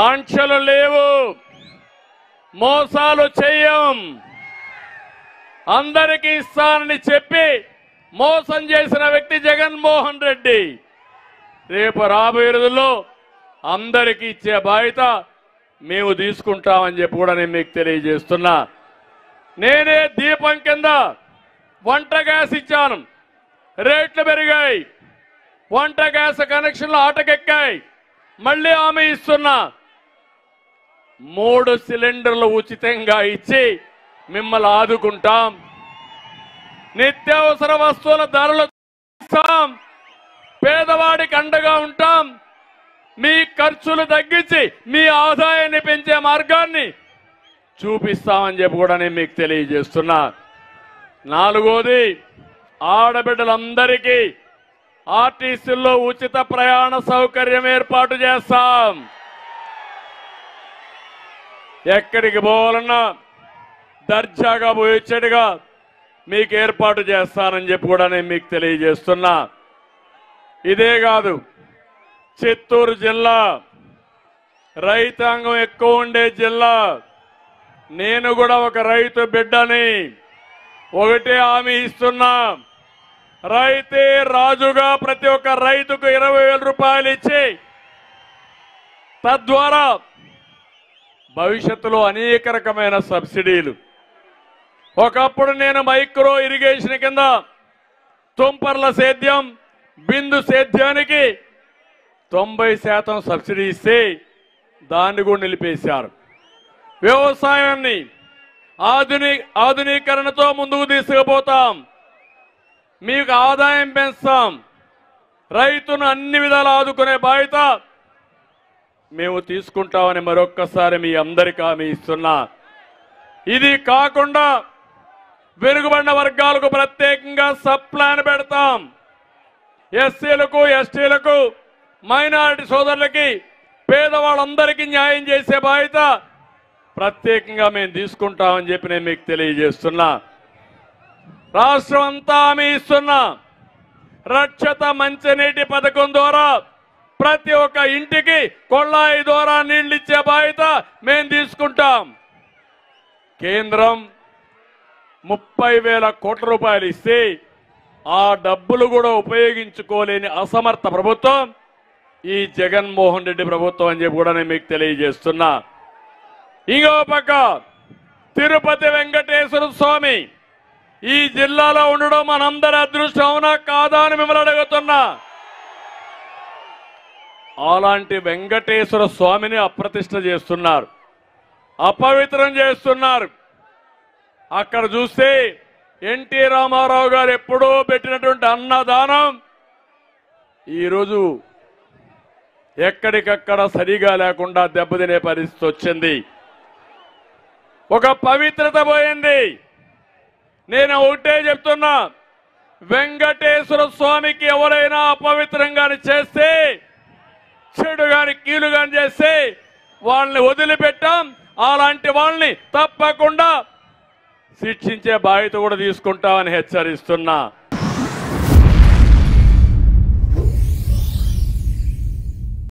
ఆంక్షలు లేవు, మోసాలు చేయం, అందరికీ ఇస్తానని చెప్పి మోసం చేసిన వ్యక్తి జగన్మోహన్ రెడ్డి. రేపు రాబోయే రోజుల్లో అందరికీ ఇచ్చే బాధ్యత మేము తీసుకుంటామని చెప్పి కూడా నేను మీకు తెలియజేస్తున్నా. నేనే దీపం కింద వంట గ్యాస్ ఇచ్చాను, రేట్లు పెరిగాయి, వంట గ్యాస్ కనెక్షన్లు ఆటకెక్కాయి. మళ్ళీ హామీ ఇస్తున్నా, 3 సిలిండర్లు ఉచితంగా ఇచ్చి మిమ్మల్ని ఆదుకుంటాం. నిత్యావసర వస్తువుల ధరలు తగ్గిస్తాం, పేదవాడికి అండగా ఉంటాం. మీ ఖర్చులు తగ్గించి మీ ఆదాయాన్ని పెంచే మార్గాన్ని చూపిస్తామని చెప్పి కూడా నేను మీకు తెలియజేస్తున్నా. 4వది, ఆడబిడ్డలందరికీ ఆర్టీసీల్లో ఉచిత ప్రయాణ సౌకర్యం ఏర్పాటు చేస్తాం. ఎక్కడికి పోవాలన్నా దర్జాగా పోయేచ్చేట్టుగా మీకు ఏర్పాటు చేస్తానని చెప్పి కూడా నేను మీకు తెలియజేస్తున్నా. ఇదే కాదు, చిత్తూరు జిల్లా రైతాంగం ఎక్కువ ఉండే జిల్లా. నేను కూడా ఒక రైతు బిడ్డని. ఒకటే హామీ ఇస్తున్నా, రైతే రాజుగా ప్రతి ఒక్క రైతుకు 20,000 రూపాయలు ఇచ్చి తద్వారా భవిష్యత్తులో అనేక రకమైన సబ్సిడీలు. ఒకప్పుడు నేను మైక్రో ఇరిగేషన్ కింద తుంపర్ల సేద్యం, బిందు సేద్యానికి 90% సబ్సిడీ ఇస్తే దాన్ని కూడా నిలిపేశారు. వ్యవసాయాన్ని ఆధునీకరణతో ముందుకు తీసుకుపోతాం, మీకు ఆదాయం పెంచుతాం, రైతును అన్ని విధాలు ఆదుకునే బాధ్యత మేము తీసుకుంటామని మరొక్కసారి మీ అందరికీ హామీ ఇస్తున్నా. ఇది కాకుండా వెనుకబడిన వర్గాలకు ప్రత్యేకంగా సబ్ ప్లాన్ పెడతాం. ఎస్సీలకు, ఎస్టీలకు, మైనారిటీ సోదరులకి, పేదవాళ్ళందరికీ న్యాయం చేసే బాధ్యత ప్రత్యేకంగా మేము తీసుకుంటామని చెప్పి నేను మీకు తెలియజేస్తున్నా. రాష్ట్రం అంతా హామీ ఇస్తున్నా, రక్షిత మంచినీటి పథకం ద్వారా ప్రతి ఒక్క ఇంటికి కొళాయి ద్వారా నీళ్లు ఇచ్చే బాధ్యత మేము తీసుకుంటాం. కేంద్రం 30,000 కోట్ల రూపాయలు ఇస్తే ఆ డబ్బులు కూడా ఉపయోగించుకోలేని అసమర్థ ప్రభుత్వం ఈ జగన్మోహన్ రెడ్డి ప్రభుత్వం అని చెప్పి కూడా నేను మీకు తెలియజేస్తున్నా. ఇంకో పక్క తిరుపతి వెంకటేశ్వర స్వామి ఈ జిల్లాలో ఉండడం మనందరి అదృష్టం, అవునా కాదా అని మిమ్మల్ని అడుగుతున్నా. అలాంటి వెంకటేశ్వర స్వామిని అప్రతిష్ఠ చేస్తున్నారు, అపవిత్రం చేస్తున్నారు. అక్కడ చూస్తే ఎన్టీ రామారావు గారు ఎప్పుడో పెట్టినటువంటి అన్నదానం ఈరోజు ఎక్కడికక్కడ సరిగా లేకుండా దెబ్బతినే పరిస్థితి వచ్చింది. ఒక పవిత్రత పోయింది. నేను ఒకటే చెప్తున్నా, వెంకటేశ్వర స్వామికి ఎవరైనా అపవిత్రంగాని చేస్తే, చెడు గాని కీలు గాని చేస్తే వాళ్ళని వదిలిపెట్టాం. అలాంటి వాళ్ళని తప్పకుండా శిక్షించే బాధ్యత కూడా తీసుకుంటామని హెచ్చరిస్తున్నా.